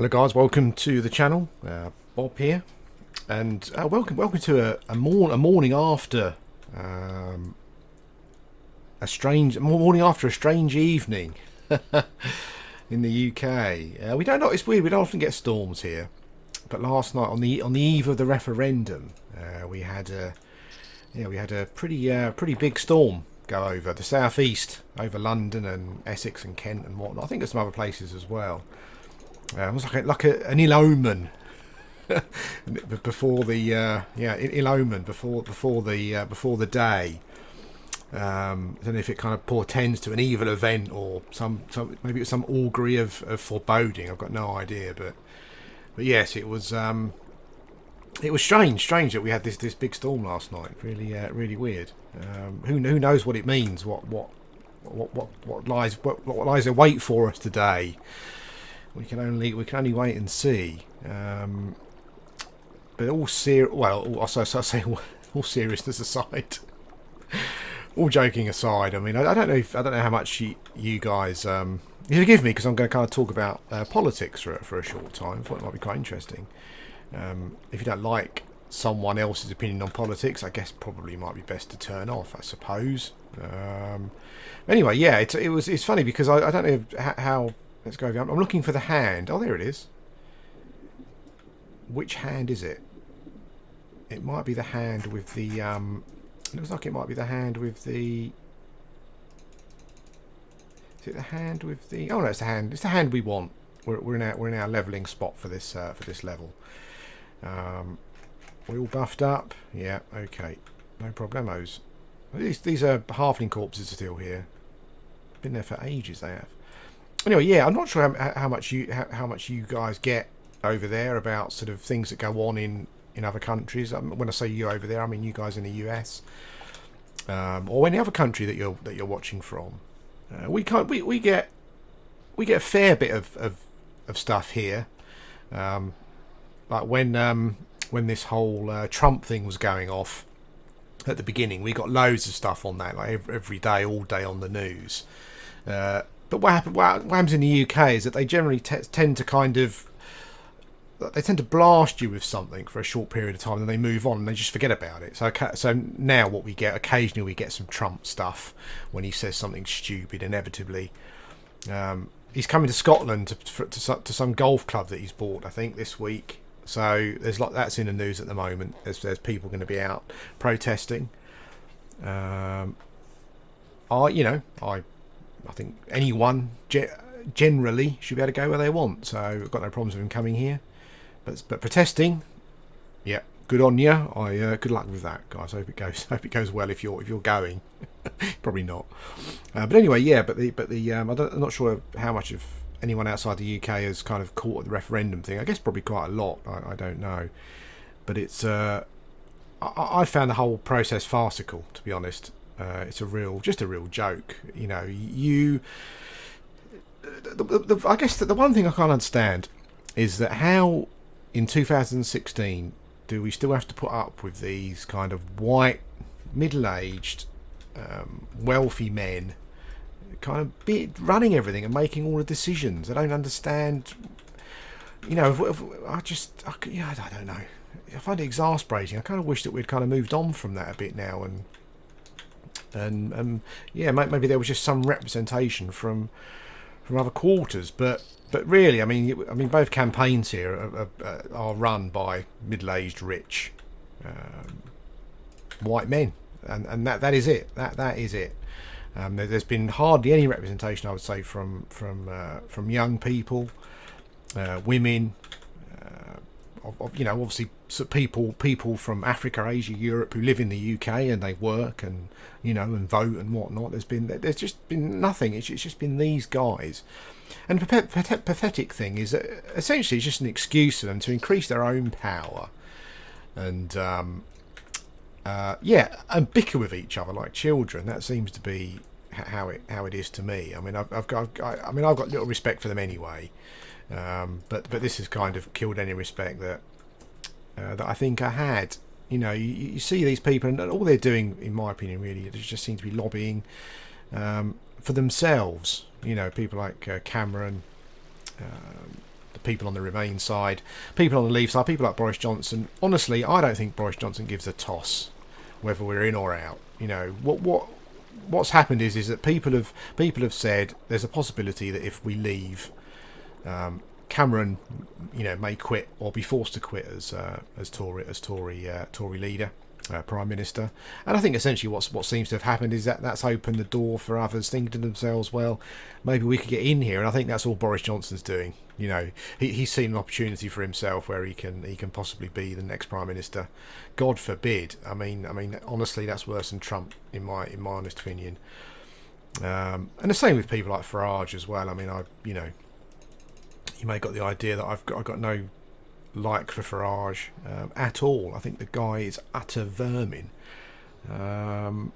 Hello guys, welcome to the channel. Bob here, and welcome to a morning after a strange evening in the UK. We don't know. It's weird. We don't often get storms here, but last night on the eve of the referendum, we had a pretty big storm go over the southeast, over London and Essex and Kent and whatnot. I think there's some other places as well. It was an ill omen before the ill omen before the day. I don't know if it kind of portends to an evil event or some maybe it was some augury of foreboding. I've got no idea, but yes, it was strange that we had this big storm last night. Really weird. Who knows what it means? What lies await for us today? We can only wait and see. But all seriousness aside, all joking aside. I mean, I don't know how much you guys. You forgive me because I'm going to kind of talk about politics for a short time. I thought it might be quite interesting. If you don't like someone else's opinion on politics, I guess probably might be best to turn off, I suppose. Anyway, yeah, it's funny because I don't know how. Let's go over. I'm looking for the hand. Oh, there it is. Which hand is it? It might be the hand with the. It looks like it might be the hand with the. Is it the hand with the? Oh no, it's the hand. It's the hand we want. We're in our leveling spot for this level. We all buffed up. Yeah. Okay. No problemos. These are halfling corpses still here. Been there for ages. They have. Anyway, yeah, I'm not sure how much you guys get over there about sort of things that go on in other countries. When I say you over there, I mean you guys in the US or any other country that you're watching from. We get a fair bit of stuff here, like when this whole Trump thing was going off at the beginning. We got loads of stuff on that, like every day, all day on the news. But what happens in the UK is that they generally tend to blast you with something for a short period of time, and then they move on and they just forget about it. So now what we get occasionally, we get some Trump stuff when he says something stupid. Inevitably, he's coming to Scotland to some golf club that he's bought, I think, this week. So that's in the news at the moment. There's people going to be out protesting. I think anyone generally should be able to go where they want, so I've got no problems with him coming here. But protesting, yeah, good on you. Good luck with that, guys. Hope it goes well if you're going. Probably not. But anyway, yeah. But I'm not sure how much of anyone outside the UK has kind of caught the referendum thing. I guess probably quite a lot. I don't know, but it's I found the whole process farcical, to be honest. It's just a real joke, you know. I guess that the one thing I can't understand is that how in 2016 do we still have to put up with these kind of white, middle-aged, wealthy men kind of running everything and making all the decisions? I don't understand. You know, I don't know. I find it exasperating. I kind of wish that we'd kind of moved on from that a bit now, and yeah, maybe there was just some representation from other quarters, but really, I mean, both campaigns here are run by middle-aged, rich, white men, and that is it. That is it. There's been hardly any representation, I would say, from young people, women, obviously people from Africa, Asia, Europe who live in the UK and they work and and vote and whatnot. There's just been nothing. It's just been these guys. And the pathetic thing is that essentially it's just an excuse for them to increase their own power and and bicker with each other like children. That seems to be how it is to me. I mean, I've got little respect for them anyway. But this has kind of killed any respect that I think I had. You see these people, and all they're doing, in my opinion, really, they just seem to be lobbying for themselves. People like Cameron, people on the Remain side, people on the Leave side, people like Boris Johnson. Honestly, I don't think Boris Johnson gives a toss whether we're in or out. You know, what's happened is that people have said there's a possibility that if we leave, Cameron, you know, may quit or be forced to quit as Tory leader, Prime Minister. And I think essentially what seems to have happened is that that's opened the door for others thinking to themselves, well, maybe we could get in here. And I think that's all Boris Johnson's doing. You know, he's seen an opportunity for himself where he can possibly be the next Prime Minister. God forbid. I mean, honestly, that's worse than Trump in my honest opinion. And the same with people like Farage as well. I mean, you may have got the idea that I've got no like for Farage at all. I think the guy is utter vermin. And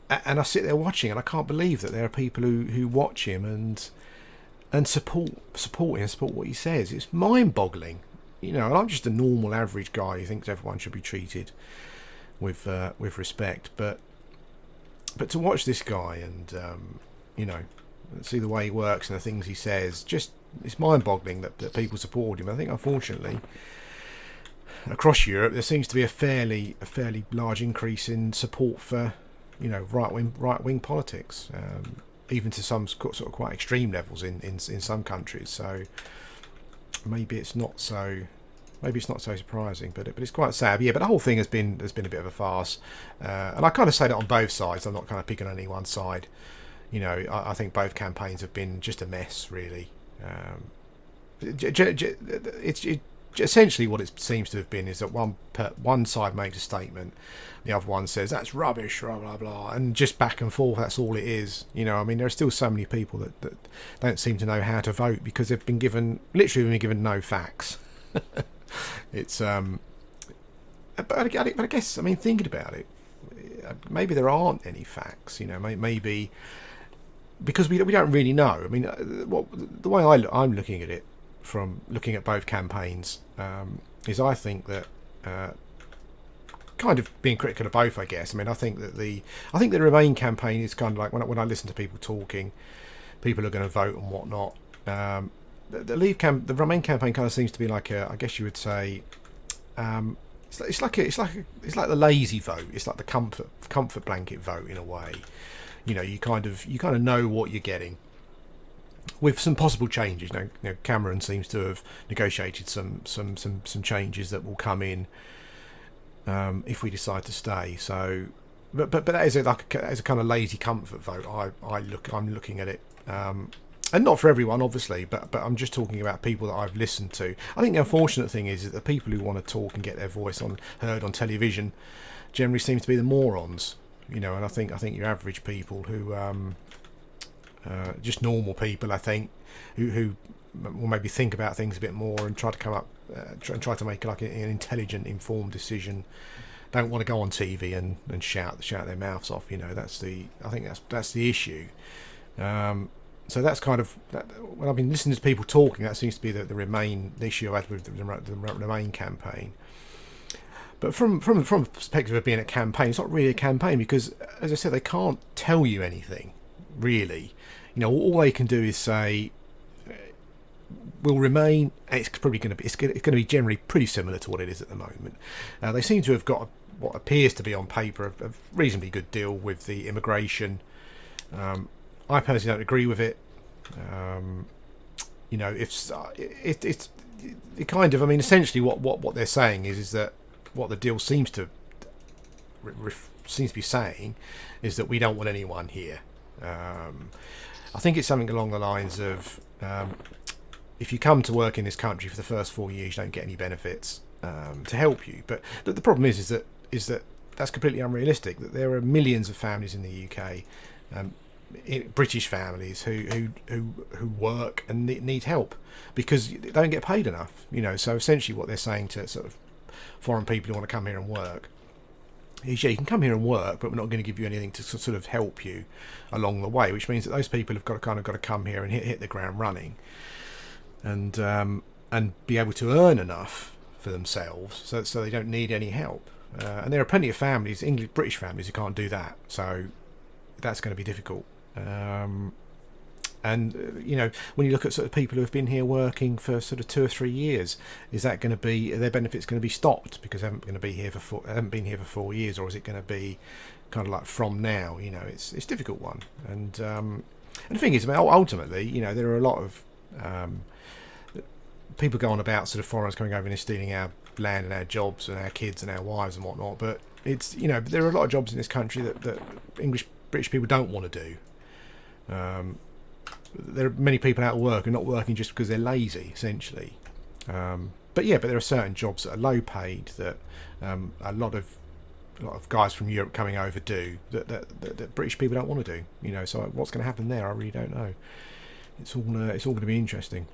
I sit there watching, and I can't believe that there are people who watch him and support him and support what he says. It's mind-boggling, you know. And I'm just a normal, average guy who thinks everyone should be treated with respect. But to watch this guy and you know, see the way he works and the things he says, just it's mind-boggling that people support him. I think unfortunately across Europe there seems to be a fairly large increase in support for, you know, right wing politics, even to some sort of quite extreme levels in some countries. So maybe it's not so surprising, but it's quite sad. Yeah, but the whole thing has been a bit of a farce, and I kind of say that on both sides. I'm not kind of picking on any one side. You know, I think both campaigns have been just a mess, really. It's essentially what it seems to have been is that one side makes a statement, the other one says that's rubbish, blah blah blah, and just back and forth. That's all it is. You know, I mean, there are still so many people that don't seem to know how to vote because they've been given no facts. It's but I guess, I mean, thinking about it, maybe there aren't any facts. You know, maybe. Because we don't really know. I mean, the way I'm looking at it, from looking at both campaigns, is I think that kind of being critical of both. I guess. I mean, I think the Remain campaign is kind of like when I listen to people talking, people are going to vote and whatnot. The Remain campaign kind of seems to be like I guess you would say, it's like the lazy vote. It's like the comfort blanket vote in a way. You know, you kind of know what you're getting, with some possible changes. You know, Cameron seems to have negotiated some changes that will come in if we decide to stay. So, but that is a kind of lazy comfort vote. I'm looking at it, and not for everyone, obviously, but I'm just talking about people that I've listened to. I think the unfortunate thing is that the people who want to talk and get their voice heard on television generally seem to be the morons. You know, and I think your average people who, just normal people, I think, who will maybe think about things a bit more and try to come up, try to make like an intelligent, informed decision. Don't want to go on TV and shout their mouths off. You know, I think that's the issue. So that's kind of when I've been listening to people talking, that seems to be the issue I've had with the Remain campaign. But from the perspective of being a campaign, it's not really a campaign because, as I said, they can't tell you anything, really. You know, all they can do is say, "Will Remain." It's probably going to be generally pretty similar to what it is at the moment. They seem to have got what appears to be on paper a reasonably good deal with the immigration. I personally don't agree with it. You know, it's kind of. I mean, essentially, what they're saying is that. What the deal seems to be saying is that we don't want anyone here. I think it's something along the lines of if you come to work in this country for the first 4 years, you don't get any benefits to help you. But the problem is that that's completely unrealistic. That there are millions of families in the UK, British families who work and need help because they don't get paid enough. You know, so essentially what they're saying to sort of foreign people who want to come here and work is, yeah, you can come here and work, but we're not going to give you anything to sort of help you along the way, which means that those people have got to come here and hit the ground running and be able to earn enough for themselves so they don't need any help. And there are plenty of families, British families, who can't do that, so that's going to be difficult. And when you look at sort of people who have been here working for sort of 2 or 3 years, is that going to be, are their benefits going to be stopped because they haven't been here for 4 years, or is it going to be kind of like from now? It's a difficult one. And the thing is, ultimately, there are a lot of people go on about sort of foreigners coming over and stealing our land and our jobs and our kids and our wives and whatnot, but it's there are a lot of jobs in this country that British people don't want to do. There are many people out of work who are not working just because they're lazy, essentially. But there are certain jobs that are low paid that a lot of guys from Europe coming over do that British people don't want to do. So what's going to happen there, I really don't know. It's all going to be interesting.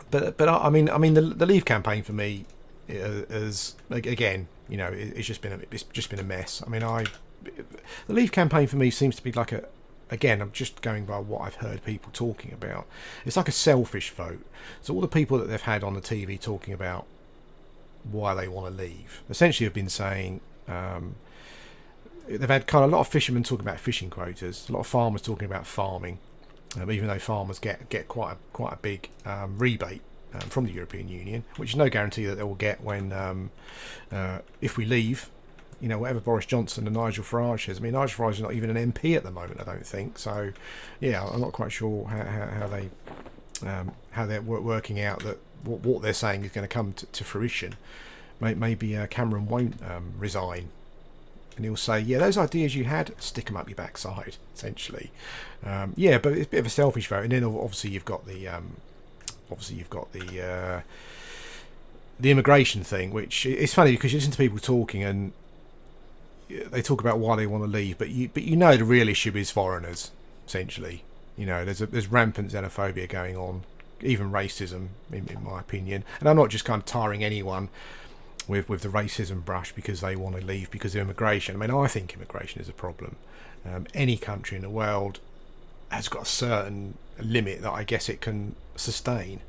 But I mean the Leave campaign for me is again, it's just been a mess. I mean, the Leave campaign for me seems to be like again, I'm just going by what I've heard people talking about. It's like a selfish vote. So all the people that they've had on the TV talking about why they want to leave, essentially have been saying, they've had kind of a lot of fishermen talking about fishing quotas, a lot of farmers talking about farming, even though farmers get quite a big rebate from the European Union, which is no guarantee that they will get when if we leave. Whatever Boris Johnson and Nigel Farage says. I mean, Nigel Farage is not even an MP at the moment, I don't think. So, I'm not quite sure how they're working out that what they're saying is going to come to fruition. Maybe Cameron won't resign, and he'll say, those ideas you had, stick them up your backside, essentially. But it's a bit of a selfish vote. And then obviously you've got the immigration thing, which is funny because you listen to people talking and they talk about why they want to leave, but the real issue is foreigners, essentially. There's rampant xenophobia going on, even racism, in my opinion. And I'm not just kind of tarring anyone with the racism brush because they want to leave because of immigration. I mean, I think immigration is a problem. Any country in the world has got a certain limit that I guess it can sustain.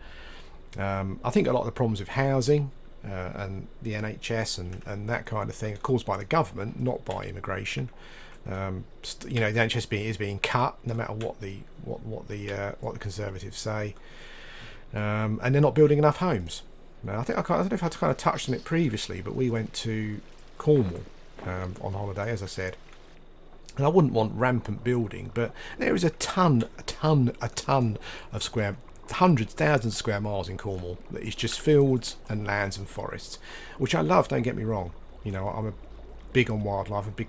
I think a lot of the problems with housing and the NHS and that kind of thing are caused by the government, not by immigration. The NHS is being cut, no matter what the Conservatives say, and they're not building enough homes. Now, I don't know if I kind of touched on it previously, but we went to Cornwall on holiday, as I said, and I wouldn't want rampant building, but there is a ton of hundreds, thousands of square miles in Cornwall that is just fields and lands and forests, which I love, don't get me wrong. I'm a big on wildlife, a big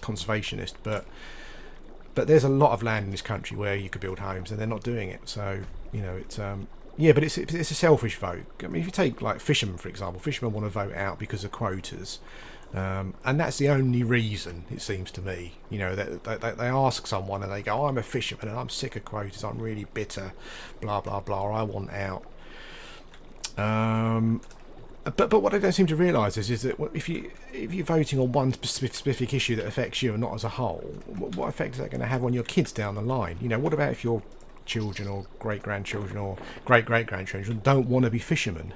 conservationist, but there's a lot of land in this country where you could build homes and they're not doing it. So it's but it's a selfish vote. I mean, if you take like fishermen, for example, fishermen want to vote out because of quotas. And that's the only reason, it seems to me. That they ask someone and they go, I'm a fisherman and I'm sick of quotas, I'm really bitter, blah blah blah, I want out. But what I don't seem to realise is that if you're voting on one specific issue that affects you and not as a whole, what effect is that going to have on your kids down the line? What about if your children or great-grandchildren or great-great-grandchildren don't want to be fishermen?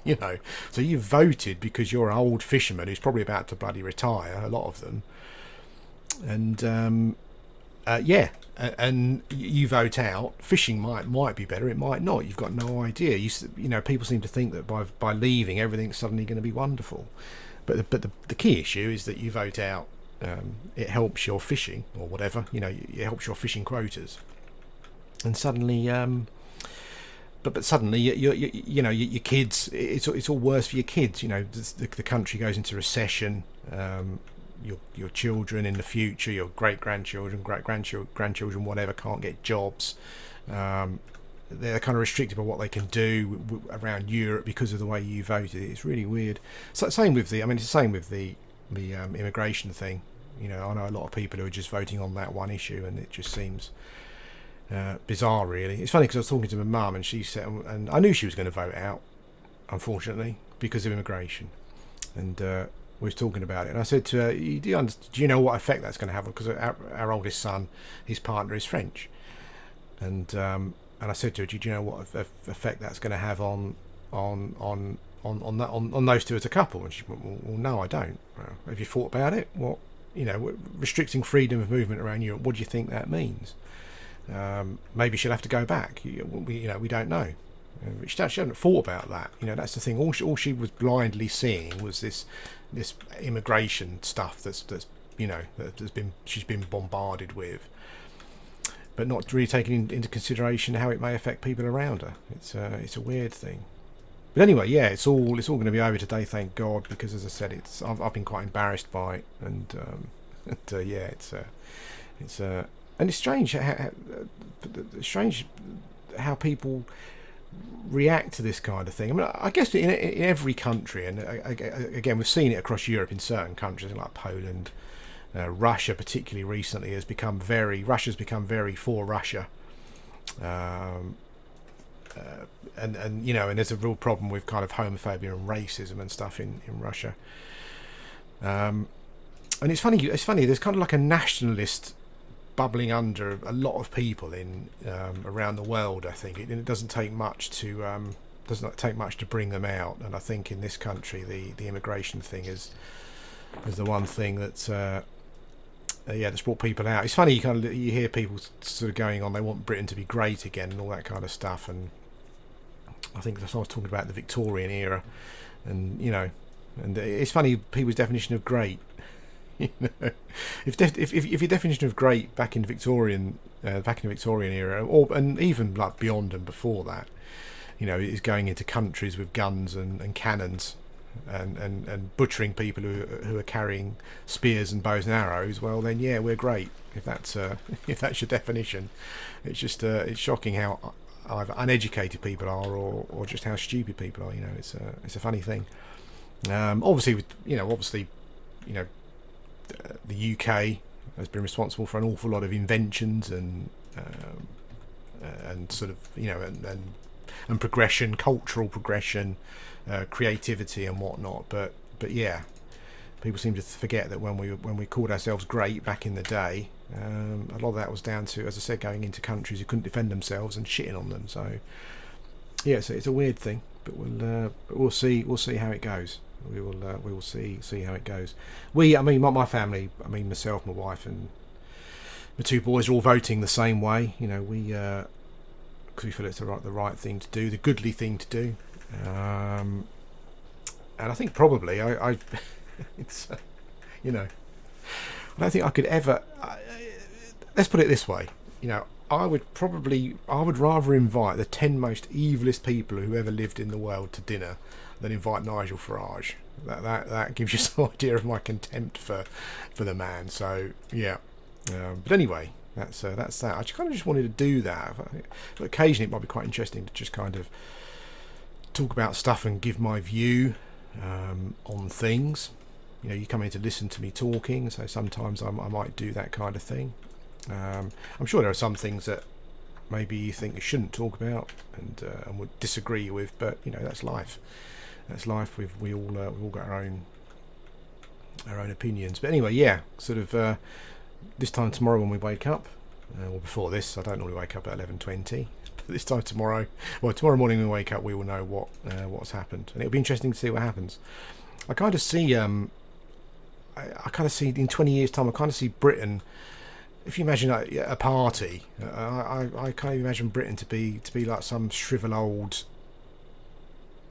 So you voted because you're an old fisherman who's probably about to bloody retire, a lot of them, and and you vote out. Fishing might be better, it might not. You've got no idea. People seem to think that by leaving, everything's suddenly going to be wonderful, but the key issue is that you vote out. It helps your fishing or whatever. It helps your fishing quotas, and suddenly. But suddenly, your kids, it's all worse for your kids. The country goes into recession. Your children in the future, your great-grandchildren, great-grandchildren, whatever, can't get jobs. They're kind of restricted by what they can do around Europe because of the way you voted. It's really weird. So it's the same with the immigration thing. I know a lot of people who are just voting on that one issue, and it just seems bizarre, really. It's funny because I was talking to my mum and she said, and I knew she was going to vote out, unfortunately, because of immigration, and we was talking about it, and I said to her, do you know what effect that's going to have? Because our oldest son, his partner is French, and I said to her, do you know what effect that's going to have on those two as a couple? And she went, well, no, I don't. Have you thought about it? What restricting freedom of movement around Europe, what do you think that means? maybe she'll have to go back. We don't know. She hadn't thought about that. That's the thing. All she was blindly seeing was this immigration stuff that's she's been bombarded with, but not really taking into consideration how it may affect people around her. It's a weird thing. But anyway, yeah, it's all going to be over today, thank God, because as I said, I've been quite embarrassed by it, and yeah, and it's strange how people react to this kind of thing. I mean, I guess in every country, and again, we've seen it across Europe in certain countries like Poland, Russia, particularly recently, Russia's become very for Russia. And there's a real problem with kind of homophobia and racism and stuff in Russia. And it's funny. There's kind of like a nationalist bubbling under a lot of people in around the world. I think it doesn't take much to bring them out. And I think in this country, the immigration thing is the one thing that's that's brought people out. It's funny. You hear people sort of going on. They want Britain to be great again and all that kind of stuff. And I think I was talking about the Victorian era, and and it's funny people's definition of great. If your definition of great back in the Victorian era, and even like beyond and before that, is going into countries with guns and cannons and butchering people who are carrying spears and bows and arrows, well then yeah, we're great. If that's your definition, it's just it's shocking how either uneducated people are or just how stupid people are. It's a funny thing. Obviously, the UK has been responsible for an awful lot of inventions and sort of and progression, cultural progression, creativity and whatnot. But yeah, people seem to forget that when we called ourselves great back in the day, a lot of that was down to, as I said, going into countries who couldn't defend themselves and shitting on them. So yeah, so it's a weird thing, but we'll see how it goes. We will see how it goes. My family, myself, my wife, and my two boys are all voting the same way. Because we feel it's the right thing to do, the goodly thing to do. And I think probably it's I don't think I could ever. Let's put it this way. I would rather invite the 10 most evilest people who ever lived in the world to dinner than invite Nigel Farage. That gives you some idea of my contempt for the man. So yeah, but anyway, that's that. I kind of just wanted to do that. But occasionally, it might be quite interesting to just kind of talk about stuff and give my view on things. You come in to listen to me talking, so sometimes I might do that kind of thing. I'm sure there are some things that maybe you think you shouldn't talk about and would disagree with, but that's life. That's life. We all got our own opinions. But anyway, yeah, sort of this time tomorrow when we wake up, or before this, I don't normally wake up at 11:20. But this time tomorrow morning when we wake up, we will know what's happened, and it'll be interesting to see what happens. I kind of see I kind of see in 20 years' time. I kind of see Britain. If you imagine a party, I kind of imagine Britain to be like some shrivel old,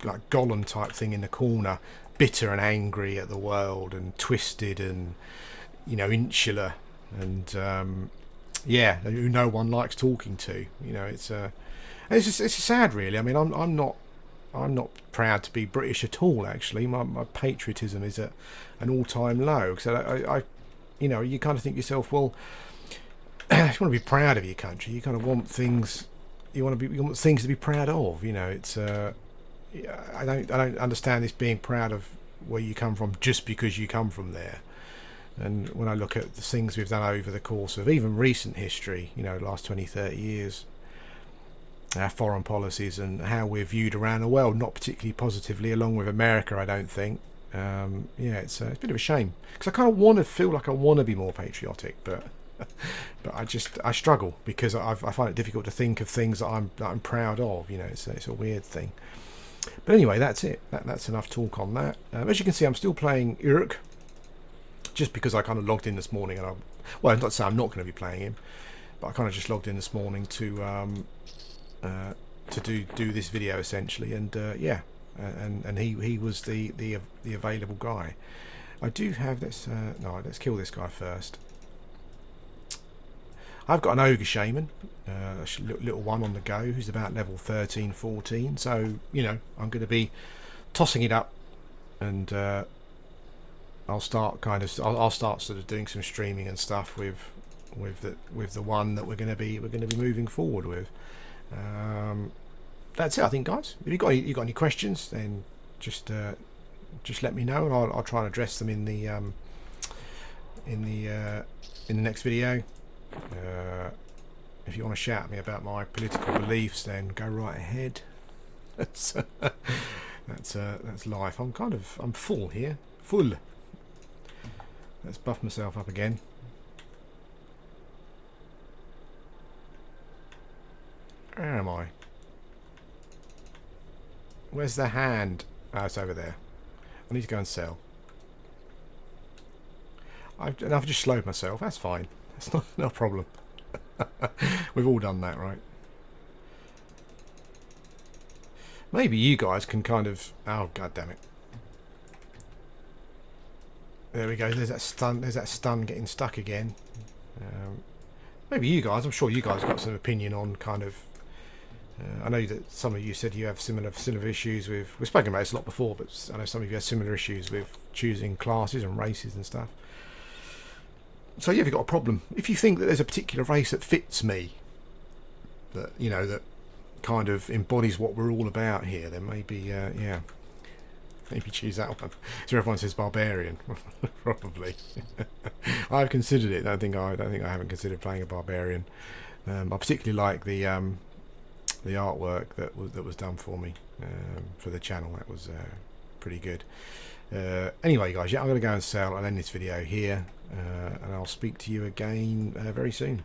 like Gollum type thing in the corner, bitter and angry at the world and twisted and insular and who no one likes talking to. It's sad really. I mean, I'm not proud to be British at all. Actually, my patriotism is at an all-time low. So I you kind of think to yourself, well, you want to be proud of your country. You kind of want things. You want things to be proud of. It's I don't understand this being proud of where you come from just because you come from there. And when I look at the things we've done over the course of even recent history, last 20, 30 years, our foreign policies and how we're viewed around the world, not particularly positively, along with America, I don't think. It's a bit of a shame because I kind of want to feel like I want to be more patriotic, but I struggle because I find it difficult to think of things that I'm proud of. It's a weird thing. But anyway, that's it. That's enough talk on that. As you can see, I'm still playing Uruk, just because I kind of logged in this morning and not to say I'm not going to be playing him, but I kind of just logged in this morning to do this video essentially, and yeah, and he was the available guy. I do have this. No, let's kill this guy first. I've got an Augury Shaman, a little one on the go, who's about level 13, 14. So you know, I'm going to be tossing it up, and I'll start I'll start sort of doing some streaming and stuff with the one that we're going to be moving forward with. That's it, I think, guys. If you got any questions, then just let me know, and I'll try and address them in the next video. If you want to shout at me about my political beliefs, then go right ahead. That's life. I'm full here. Full. Let's buff myself up again. Where am I? Where's the hand? Oh, it's over there. I need to go and sell. I've just slowed myself. That's fine. That's not no problem. We've all done that, right? Maybe you guys can kind of... Oh, god damn it. There we go. There's that stun. There's that stun getting stuck again. Maybe you guys... I'm sure you guys got some opinion on kind of... I know that some of you said you have similar issues with... We've spoken about this a lot before, but I know some of you have similar issues with choosing classes and races and stuff. So yeah, if you've got a problem, if you think that there's a particular race that fits me, that you know that kind of embodies what we're all about here, then maybe yeah, maybe choose that one. So everyone says barbarian, probably. I've considered it. I don't think I haven't considered playing a barbarian. I particularly like the artwork that was done for me for the channel. That was pretty good. Anyway, guys, yeah, I'm going to go and sell and end this video here, and I'll speak to you again very soon.